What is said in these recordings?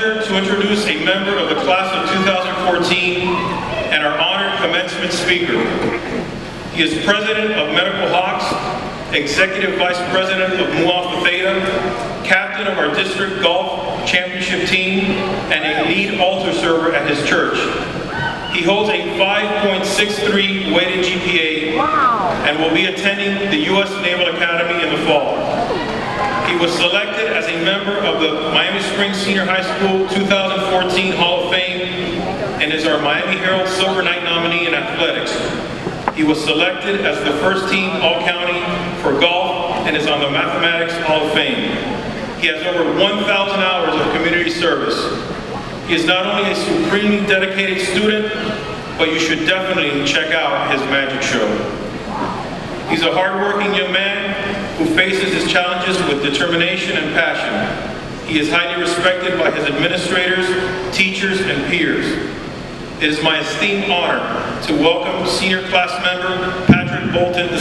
pleasure to introduce a member of the class of 2014 and our honored commencement speaker. He is President of Medical Hawks, Executive Vice President of Mu Alpha Theta, Captain of our District Golf Championship team, and a lead altar server at his church. He holds a 5.63 weighted GPA and will be attending the U.S. Naval Academy in the fall. He was selected as a member of the Miami Springs Senior High School 2014 Hall of Fame and is our Miami Herald Silver Knight nominee in athletics. He was selected as the first team All-County for golf and is on the Mathematics Hall of Fame. He has over 1,000 hours of community service. He is not only a supremely dedicated student, but you should definitely check out his magic show. He's a hardworking young man who faces his challenges with determination and passion. He is highly respected by his administrators, teachers, and peers. It is my esteemed honor to welcome senior class member Patrick Bolton II.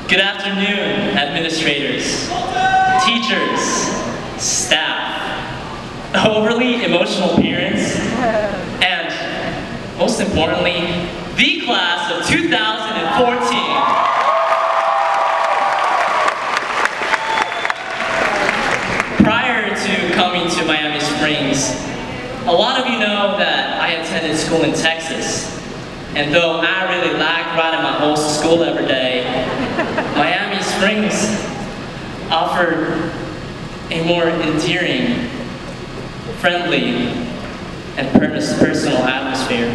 Good afternoon, administrators, teachers, staff, overly emotional parents, and most importantly, the class of 2014. Prior to coming to Miami Springs, a lot of you know that I attended school in Texas. And though I really liked riding my old school every day, Miami Springs offered a more endearing, friendly, and personal atmosphere.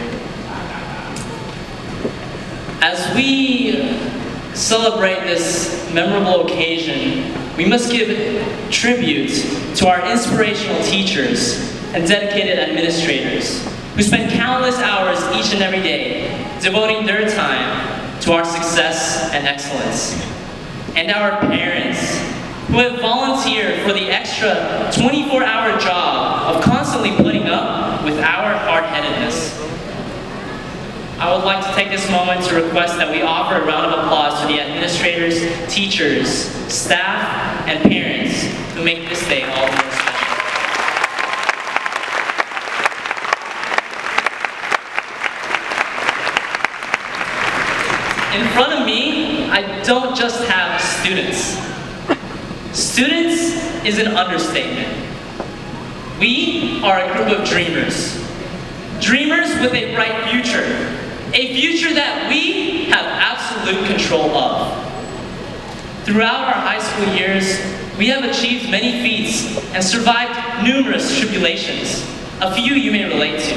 As we celebrate this memorable occasion, we must give tribute to our inspirational teachers and dedicated administrators who spend countless hours each and every day devoting their time to our success and excellence. And our parents who have volunteered for the extra 24-hour job of constantly putting up with our hard-headedness. I would like to take this moment to request that we offer a round of applause to the administrators, teachers, staff, and parents who make this day all the more special. In front of me, I don't just have students. Students is an understatement. We are a group of dreamers. Dreamers with a bright future. A future that we have absolute control of. Throughout our high school years, we have achieved many feats and survived numerous tribulations. A few you may relate to.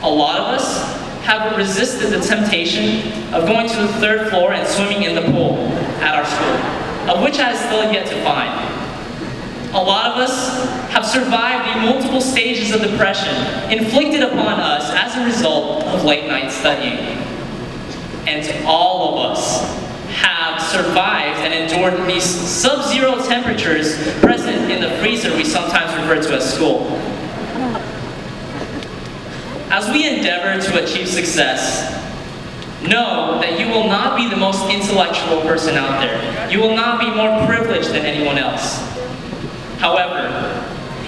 A lot of us have resisted the temptation of going to the third floor and swimming in the pool at our school, of which I still yet to find. A lot of us have survived the multiple stages of depression inflicted upon us as a result of late night studying. And all of us have survived and endured these sub-zero temperatures present in the freezer we sometimes refer to as school. As we endeavor to achieve success, know that you will not be the most intellectual person out there. You will not be more privileged than anyone else. However,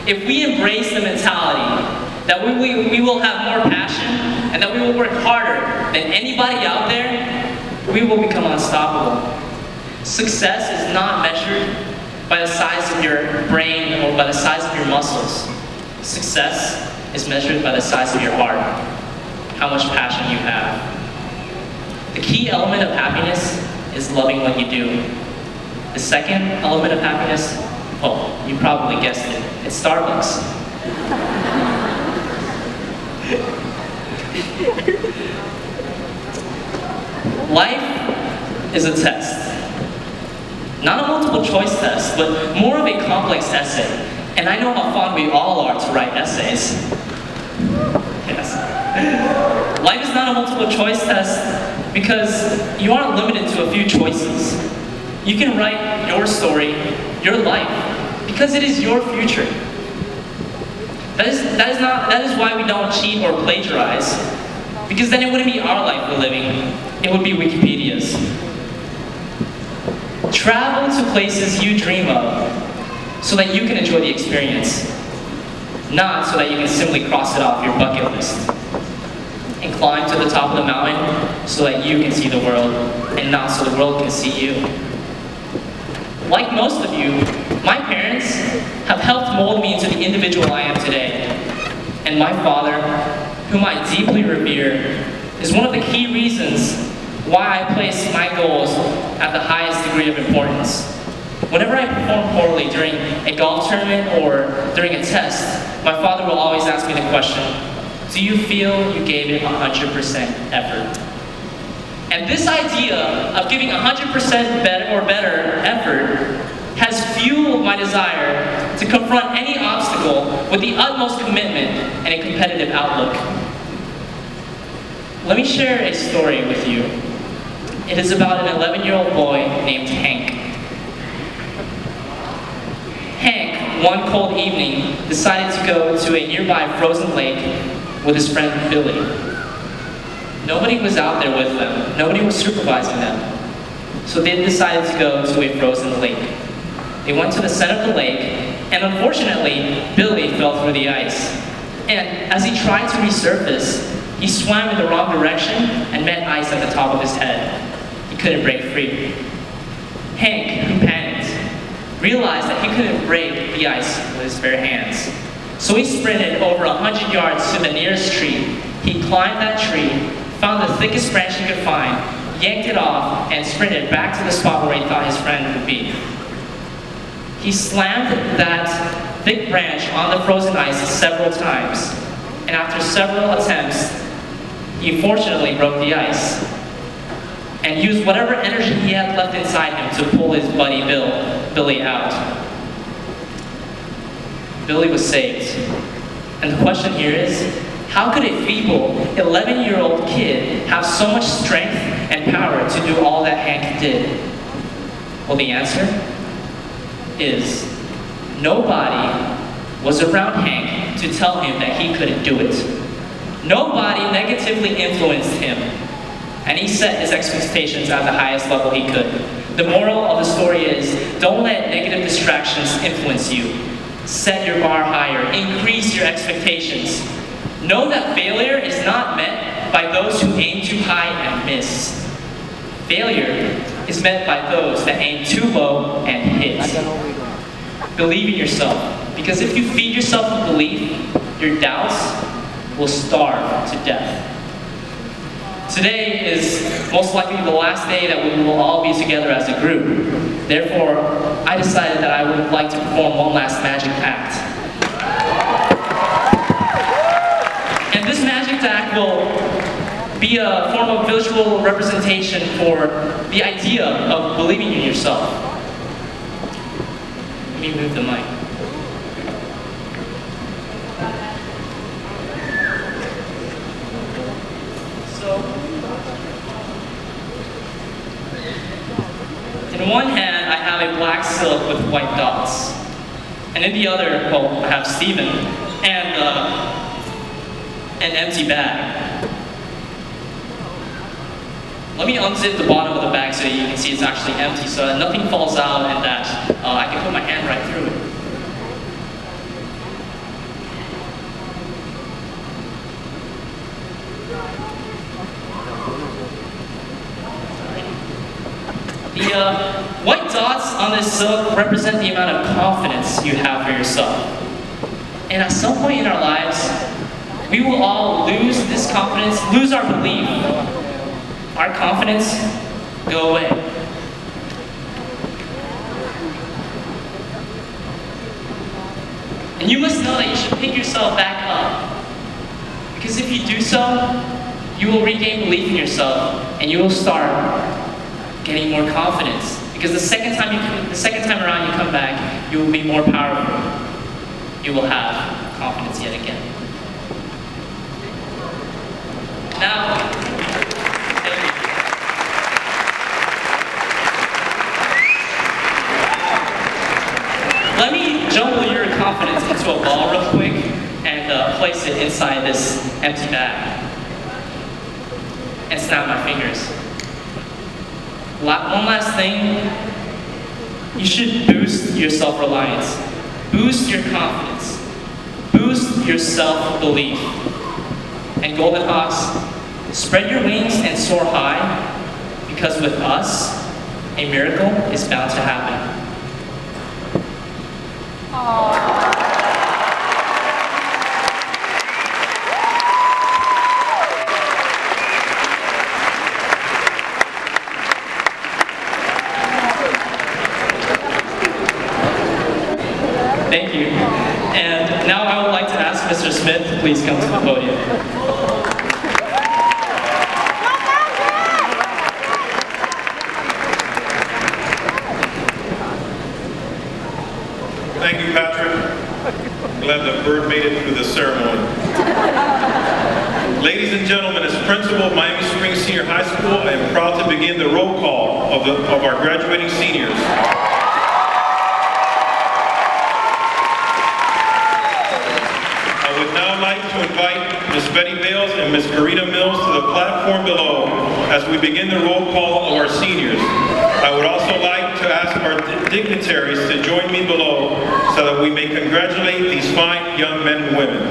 if we embrace the mentality that we will have more passion and that we will work harder than anybody out there, we will become unstoppable. Success is not measured by the size of your brain or by the size of your muscles. Success is measured by the size of your heart, how much passion you have. The key element of happiness is loving what you do. The second element of happiness, well, you probably guessed it, it's Starbucks. Life is a test. Not a multiple choice test, but more of a complex essay. And I know how fond we all are to write essays. Yes. Life is not a multiple choice test because you aren't limited to a few choices. You can write your story, your life, because it is your future. That is why we don't cheat or plagiarize. Because then it wouldn't be our life we're living. It would be Wikipedia's. Travel to places you dream of so that you can enjoy the experience. Not so that you can simply cross it off your bucket list. And climb to the top of the mountain so that you can see the world, and not so the world can see you. Like most of you, my parents have helped mold me into the individual I am today. And my father, whom I deeply revere, is one of the key reasons why I place my goals at the highest degree of importance. Whenever I perform poorly during a golf tournament or during a test, my father will always ask me the question, do you feel you gave it 100% effort? And this idea of giving 100% better effort has fueled my desire to confront any obstacle with the utmost commitment and a competitive outlook. Let me share a story with you. It is about an 11-year-old boy named Hank. Hank, one cold evening, decided to go to a nearby frozen lake with his friend Billy. Nobody was out there with them. Nobody was supervising them. So they decided to go to a frozen lake. They went to the center of the lake, and unfortunately, Billy fell through the ice. And as he tried to resurface, he swam in the wrong direction and met ice at the top of his head. He couldn't break free. Hank, who panicked, realized that he couldn't break the ice with his bare hands. So he sprinted over 100 yards to the nearest tree. He climbed that tree, found the thickest branch he could find, yanked it off, and sprinted back to the spot where he thought his friend would be. He slammed that thick branch on the frozen ice several times, and after several attempts, he fortunately broke the ice, and used whatever energy he had left inside him to pull his buddy Billy out. Billy was saved. And the question here is, how could a feeble 11-year-old kid have so much strength and power to do all that Hank did? Well, the answer is nobody was around Hank to tell him that he couldn't do it. Nobody negatively influenced him, and he set his expectations at the highest level he could. The moral of the story is, don't let negative distractions influence you. Set your bar higher, increase your expectations. Know that failure is not met by those who aim too high and miss. Failure is met by those that aim too low and hit. Believe in yourself, because if you feed yourself with belief, your doubts will starve to death. Today is most likely the last day that we will all be together as a group. Therefore, I decided that I would like to perform one last magic act. And this magic act will be a form of visual representation for the idea of believing in yourself. Let me move the mic. In one hand, I have a black silk with white dots. And in the other, well, I have Steven and an empty bag. Let me unzip the bottom of the bag so that you can see it's actually empty, so that nothing falls out and that I can put my hand right through it. The white dots on this silk represent the amount of confidence you have for yourself. And at some point in our lives, we will all lose this confidence, lose our belief. Our confidence go away. And you must know that you should pick yourself back up. Because if you do so, you will regain belief in yourself and you will start getting more confidence. Because the second time around you come back, you will be more powerful. You will have confidence yet again. Now, let me jumble your confidence into a ball real quick, place it inside this empty bag and snap my fingers. One last thing, you should boost your self-reliance, boost your confidence, boost your self-belief. And Golden Hawks, spread your wings and soar high, because with us, a miracle is bound to happen. Thank you. And now I would like to ask Mr. Smith to please come to the podium. Thank you, Patrick. Glad the bird made it through the ceremony. Ladies and gentlemen, as principal of Miami Springs Senior High School, I am proud to begin the roll call of our graduating seniors. I would now like to invite Ms. Betty Bales and Ms. Karina Mills to the platform below as we begin the roll call of our seniors. I would also like to ask our dignitaries to join me below so that we may congratulate these fine young men and women.